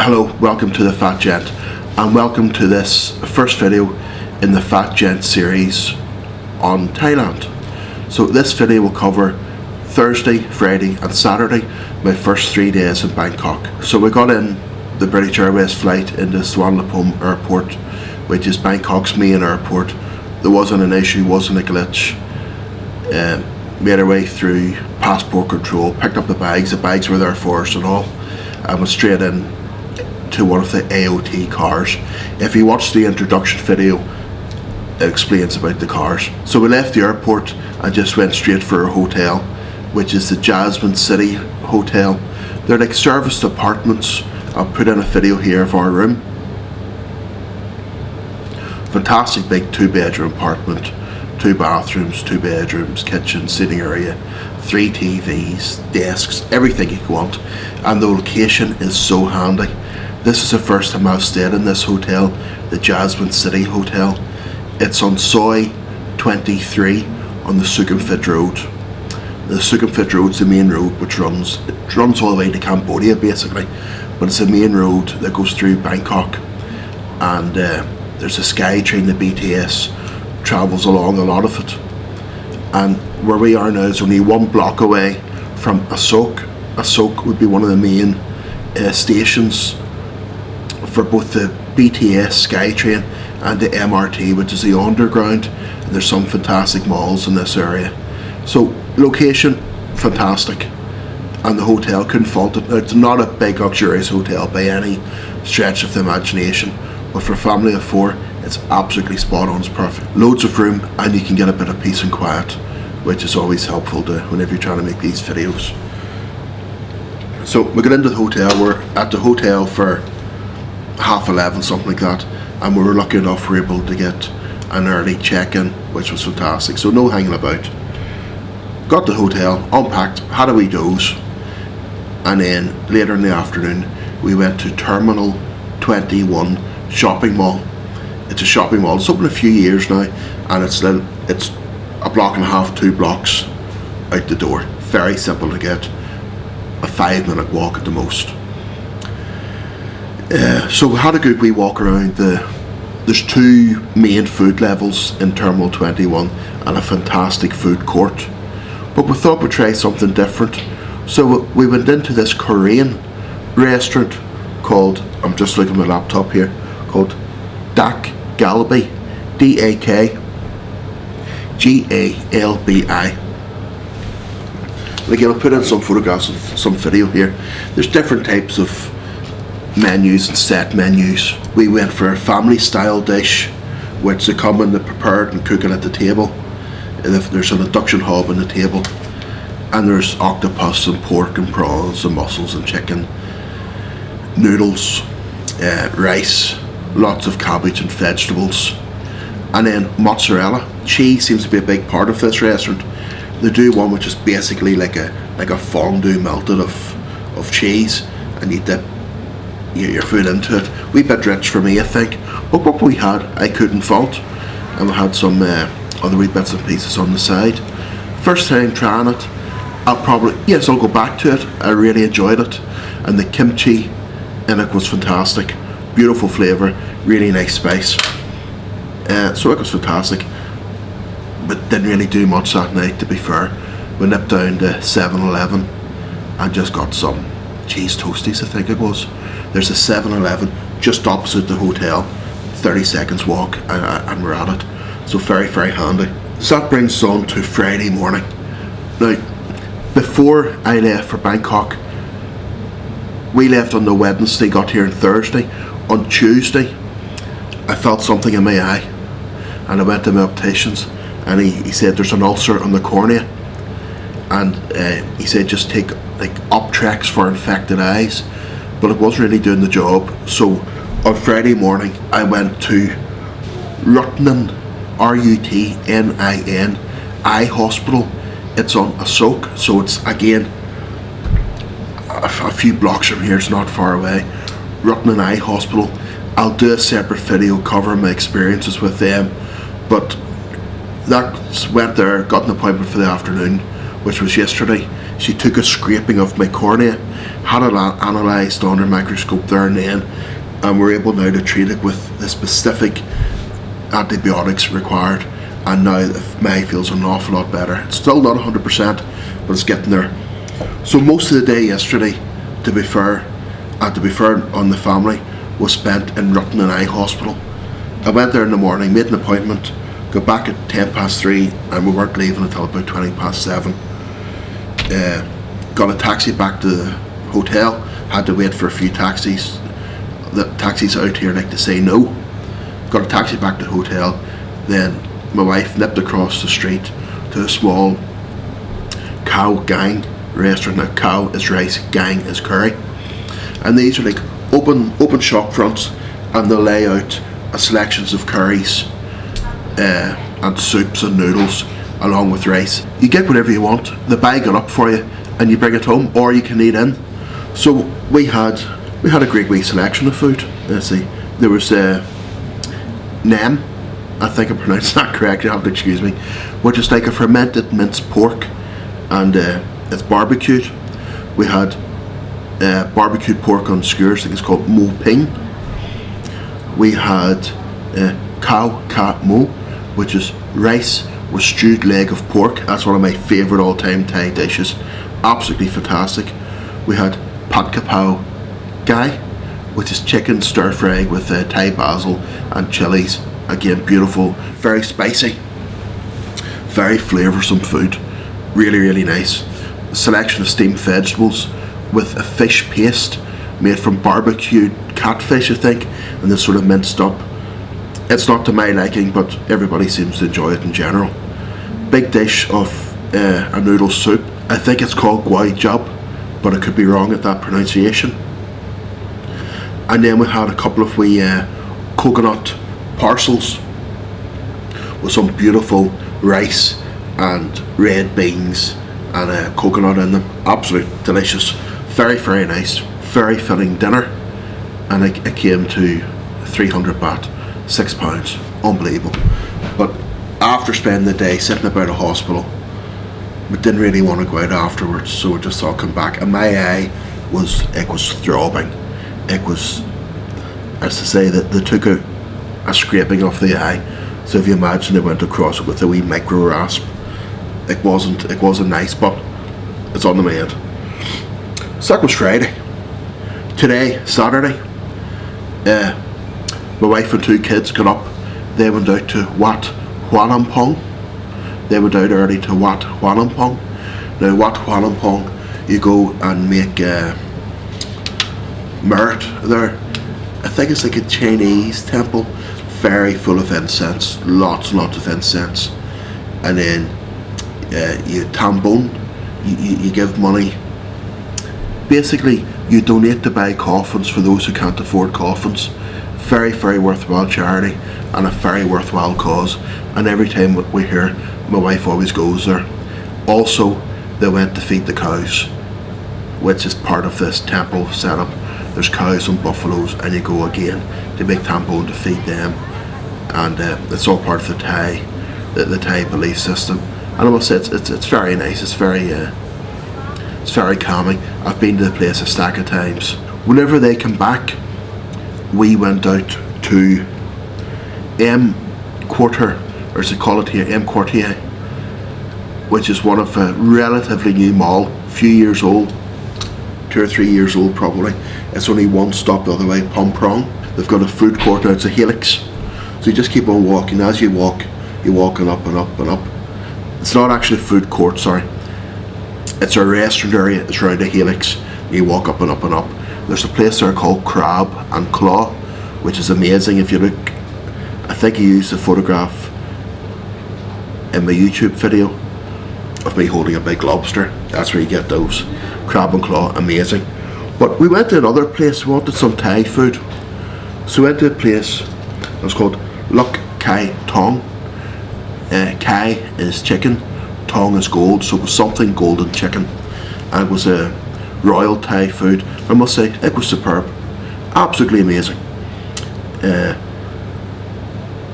Hello, welcome to the Fat Gent, and welcome to this first video in the Fat Gent series on Thailand. So this video will cover Thursday, Friday and Saturday, my first 3 days in Bangkok. So we got in the British Airways flight into Suvarnabhumi airport, which is Bangkok's main airport. There wasn't an issue, wasn't a glitch. Made our way through passport control, picked up the bags were there for us and all, and went straight in to one of the AOT cars. If you watch the introduction video, it explains about the cars. So we left the airport and just went straight for a hotel, which is the Jasmine City Hotel. They're like serviced apartments. I'll put in a video here of our room. Fantastic big 2-bedroom apartment, 2 bathrooms, 2 bedrooms, kitchen, sitting area, 3 TVs, desks, everything you want, and the location is so handy. This is the first time I've stayed in this hotel, the Jasmine City Hotel. It's on Soi 23 on the Sukhumvit Road. The Sukhumvit Road's the main road which runs all the way to Cambodia basically, but it's the main road that goes through Bangkok, and there's a SkyTrain, the BTS travels along a lot of it. And where we are now is only 1 block away from Asok. Asok would be one of the main stations for both the BTS SkyTrain and the MRT, which is the underground. And there's some fantastic malls in this area. So location, fantastic, and the hotel couldn't fault it. It's not a big luxurious hotel by any stretch of the imagination, but for a family of 4, it's absolutely spot on, it's perfect. Loads of room, and you can get a bit of peace and quiet, which is always helpful to whenever you're trying to make these videos. So we got into the hotel. We're at the hotel for 11:30, something like that, and we were lucky enough we were able to get an early check-in, which was fantastic, so no hanging about. Got the hotel, unpacked, had a wee doze, and then later in the afternoon we went to Terminal 21 shopping mall. It's a shopping mall, it's open a few years now, and it's a block and a half, 2 blocks out the door. Very simple to get, a 5-minute walk at the most. So we had a good wee walk around. There's 2 main food levels in Terminal 21 and a fantastic food court, but we thought we'd try something different, so we went into this Korean restaurant called, I'm just looking at my laptop here, called Dak Galbi, DAK GALBI. Again, I'll put in some photographs and some video here. There's different types of menus and set menus. We went for a family style dish, which they come in, they're prepared and cooking at the table. There's an induction hob on the table, and there's octopus and pork and prawns and mussels and chicken, noodles, rice, lots of cabbage and vegetables, and then mozzarella. Cheese seems to be a big part of this restaurant. They do one which is basically like a fondue melted of cheese, and you dip your food into it. Wee bit rich for me, I think, but what we had I couldn't fault, and we had some other wee bits and pieces on the side. First time trying it, I'll go back to it. I really enjoyed it, and the kimchi in it was fantastic. Beautiful flavour, really nice spice. So it was fantastic, but didn't really do much that night, to be fair. We nipped down to 7-Eleven and just got some cheese toasties, I think it was. There's a 7-Eleven just opposite the hotel, 30 seconds walk, and we're at it. So very, very handy. So that brings us on to Friday morning. Now, before I left for Bangkok, we left on the Wednesday, got here on Thursday. On Tuesday, I felt something in my eye, and I went to my opticians, and he said there's an ulcer on the cornea, and he said just take like Optrex for infected eyes, but it wasn't really doing the job. So on Friday morning I went to Rutnin, RUTNIN Eye Hospital. It's on Asok, so it's again a few blocks from here, it's not far away. Rutnin Eye Hospital. I'll do a separate video covering my experiences with them, but that went there, got an appointment for the afternoon, which was yesterday. She took a scraping of my cornea, had it analysed under microscope there and then, and we're able now to treat it with the specific antibiotics required, and now my eye feels an awful lot better. It's still not 100%, but it's getting there. So most of the day yesterday, to be fair on the family, was spent in Rutten Eye Hospital. I went there in the morning, made an appointment, got back at 3:10, and we weren't leaving until about 7:20. Got a taxi back to the hotel, had to wait for a few taxis. The taxis out here like to say no. Got a taxi back to the hotel, then my wife nipped across the street to a small cow gang restaurant. Now cow is rice, gang is curry. And these are like open shop fronts, and they'll lay out selections of curries and soups and noodles along with rice. You get whatever you want, they bag it up for you and you bring it home, or you can eat in. So we had a great wee selection of food. Let's see, there was nem, I think I pronounced that correct, you have to excuse me, which is like a fermented minced pork, and it's barbecued. We had barbecued pork on skewers, I think it's called mo ping. We had cow cat mo, which is rice with stewed leg of pork. That's one of my favourite all-time Thai dishes. Absolutely fantastic. We had pad kapow gai, which is chicken stir fry with Thai basil and chilies. Again, beautiful, very spicy, very flavoursome food. Really, really nice. A selection of steamed vegetables with a fish paste made from barbecued catfish, I think, and this sort of minced up. It's not to my liking, but everybody seems to enjoy it in general. Big dish of a noodle soup. I think it's called guai job, but I could be wrong at that pronunciation. And then we had a couple of wee coconut parcels with some beautiful rice and red beans and coconut in them. Absolutely delicious. Very, very nice. Very filling dinner. And it came to 300 baht, £6. Unbelievable. But after spending the day sitting about a hospital, we didn't really want to go out afterwards, so we just thought come back. And my eye was throbbing. It was, as to say, that they took a scraping off the eye. So if you imagine they went across it with a wee micro rasp, it wasn't nice, but it's on the mend. So that was Friday. Today, Saturday, my wife and 2 kids got up. They went out to Wat Huanampong. They went out early to Wat Huanampong. Now Wat Huanampong, you go and make merit there. I think it's like a Chinese temple, very full of incense, lots and lots of incense. And then you tambon, you give money. Basically, you donate to buy coffins for those who can't afford coffins. Very, very worthwhile charity and a very worthwhile cause. And every time we're here, my wife always goes there. Also, they went to feed the cows, which is part of this temple setup. There's cows and buffaloes, and you go again to make tambon to feed them. And it's all part of the Thai belief system. And I must say, it's very nice. It's very calming. I've been to the place a stack of times. Whenever they come back, we went out to EmQuartier, or as they call it here, EmQuartier, which is one of a relatively new mall, a few years old, 2 or 3 years old probably. It's only one stop the other way, Pom Prong. They've got a food court now, it's a helix. So you just keep on walking. As you walk, you're walking up and up and up. It's not actually a food court, sorry. It's a restaurant area, it's around a helix. You walk up and up and up. There's a place there called Crab and Claw, which is amazing. If you look, I think he used a photograph in my YouTube video of me holding a big lobster. That's where you get those. Crab and Claw, amazing. But we went to another place, we wanted some Thai food. So we went to a place, it was called Luk Kai Tong. Kai is chicken, Tong is gold, so it was something golden chicken. And it was a royal Thai food. I must say, it was superb. Absolutely amazing.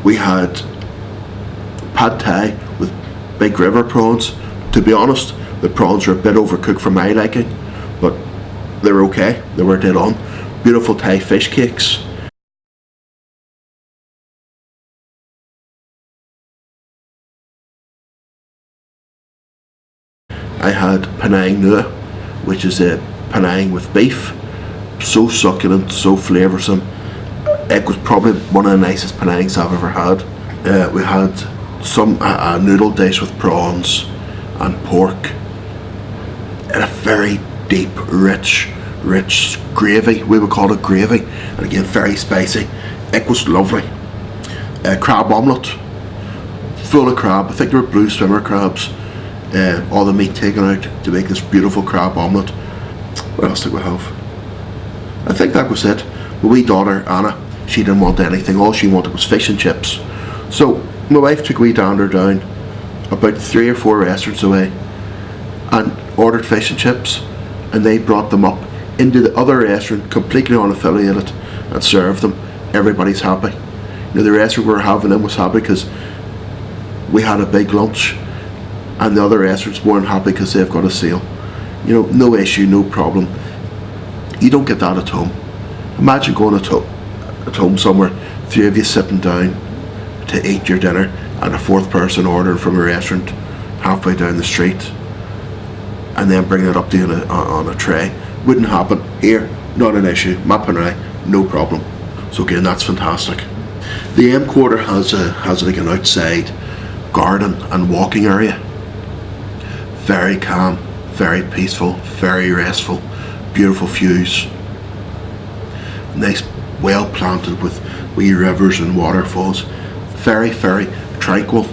We had pad Thai with big river prawns. To be honest, The prawns were a bit overcooked for my liking, but they were okay. They were dead on. Beautiful Thai fish cakes. I had Penang Nua, which is a Penang with beef. So succulent, so flavoursome. It was probably one of the nicest Penangs I've ever had. We had some a noodle dish with prawns and pork and a very deep, rich gravy. We would call it gravy, and again very spicy. It was lovely. Crab omelette, full of crab. I think they were blue swimmer crabs. All the meat taken out to make this beautiful crab omelette. What else did we have? I think that was it. My wee daughter Anna, she didn't want anything. All she wanted was fish and chips. So my wife took a wee dander down about 3 or 4 restaurants away and ordered fish and chips, and they brought them up into the other restaurant, completely unaffiliated, and served them. Everybody's happy. You know, the restaurant we were having in was happy because we had a big lunch, and the other restaurants weren't happy because they've got a sale. You know, no issue, no problem. You don't get that at home. Imagine going at home somewhere, 3 of you sitting down to eat your dinner, and a 4th person ordering from a restaurant halfway down the street, and then bringing it up to you on a tray. Wouldn't happen here. Not an issue. Mapanai, no problem. So again, that's fantastic. The EmQuartier has like an outside garden and walking area. Very calm, very peaceful, very restful, beautiful views. Nice, well planted with wee rivers and waterfalls. Very, very tranquil.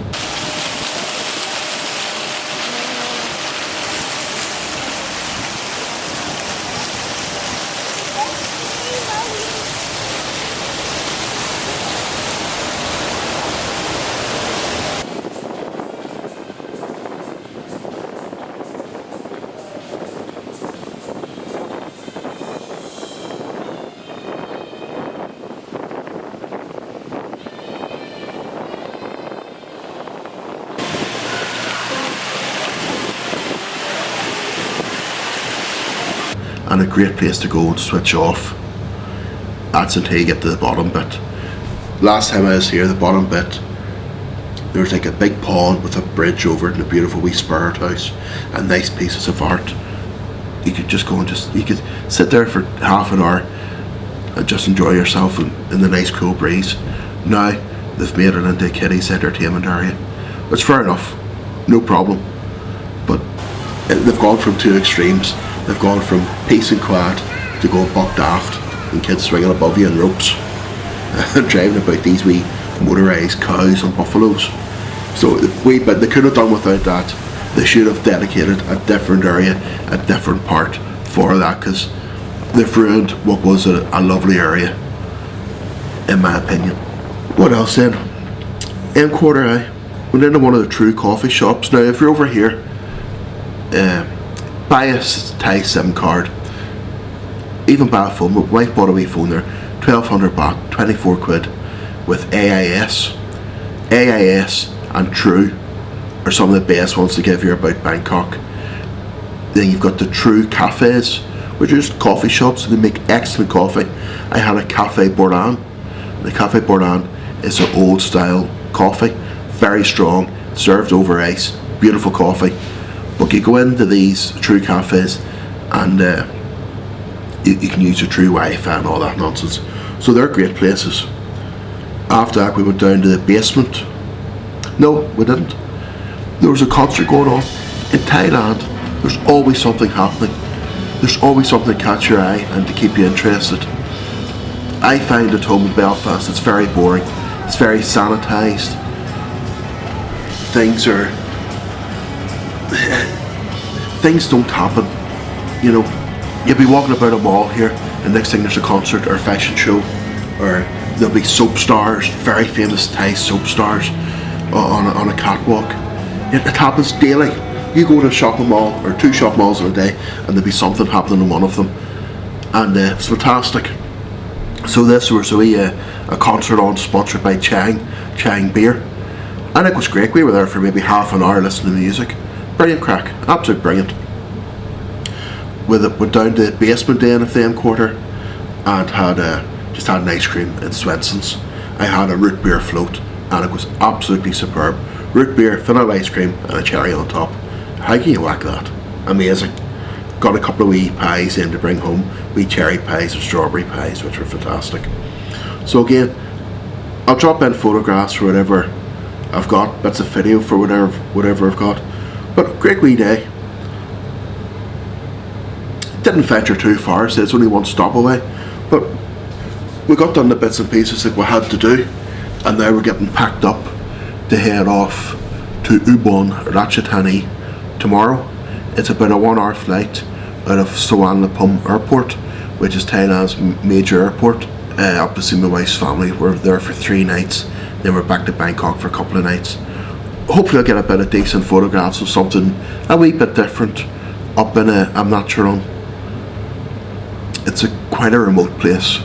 And a great place to go and switch off. That's until you get to the bottom bit. Last time I was here, the bottom bit, there was like a big pond with a bridge over it and a beautiful wee spirit house and nice pieces of art. You could just go and you could sit there for half an hour and just enjoy yourself in the nice cool breeze. Now they've made it into a kiddies entertainment area. It's fair enough, no problem. But they've gone from 2 extremes. They've gone from peace and quiet to go buck daft and kids swinging above you in ropes and driving about these wee motorised cows and buffaloes. So but they could have done without that. They should have dedicated a different area, a different part for that, because they've ruined what was a lovely area, in my opinion. What else then? EmQuartier, went into one of the true coffee shops. Now if you're over here, buy a Thai SIM card, even buy a phone. My wife bought a wee phone there, 1200 baht, 24 quid, with AIS and True are some of the best ones to give you about Bangkok. Then you've got the True cafes, which are just coffee shops, and they make excellent coffee. I had a Cafe Bourdain. The Cafe Bourdain is an old style coffee, very strong, served over ice, beautiful coffee. But you go into these True cafes and you can use your True Wi-Fi and all that nonsense. So they're great places. After that we went down to the basement. No, we didn't. There was a concert going on in Thailand. There's always something happening. There's always something to catch your eye and to keep you interested. I find at home in Belfast it's very boring. It's very sanitised. Things don't happen. You know, you'll be walking about a mall here and next thing there's a concert or a fashion show, or there'll be soap stars, very famous Thai soap stars on a catwalk. It happens daily. You go to a shopping mall or 2 shopping malls in a day and there'll be something happening in one of them, and it's fantastic. So this was a concert on sponsored by Chang Beer, and it was great. We were there for maybe half an hour listening to music. Brilliant crack, absolute brilliant. Went down to the basement then of the EmQuartier and just had an ice cream in Swenson's. I had a root beer float and it was absolutely superb. Root beer, vanilla ice cream and a cherry on top. How can you whack that? Amazing. Got a couple of wee pies in to bring home, wee cherry pies and strawberry pies, which were fantastic. So again, I'll drop in photographs for whatever I've got, bits of video for whatever I've got. But great wee day. Didn't venture too far, so it's only one stop away. But we got done the bits and pieces that we had to do, and now we're getting packed up to head off to Ubon Ratchathani tomorrow. It's about a 1 hour flight out of Suvarnabhumi Airport, which is Thailand's major airport, up to see my wife's family. We're there for 3 nights, then we're back to Bangkok for a couple of nights. Hopefully I'll get a bit of decent photographs of something a wee bit different up in I'm not sure on. It's quite a remote place,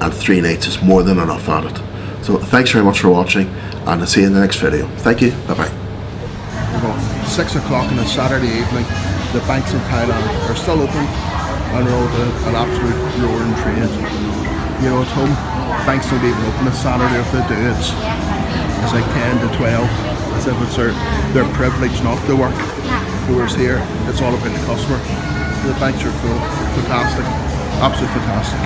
and 3 nights is more than enough at it. So thanks very much for watching, and I'll see you in the next video. Thank you, bye bye. About 6 o'clock on a Saturday evening, the banks in Thailand are still open and are all an absolute roaring trade. You know, at home, banks don't even open on Saturday. If they do, it's like 10 to 12, as if it's their privilege not to work. Whereas here, it's all about the customer. The banks are full. Fantastic. Absolutely fantastic.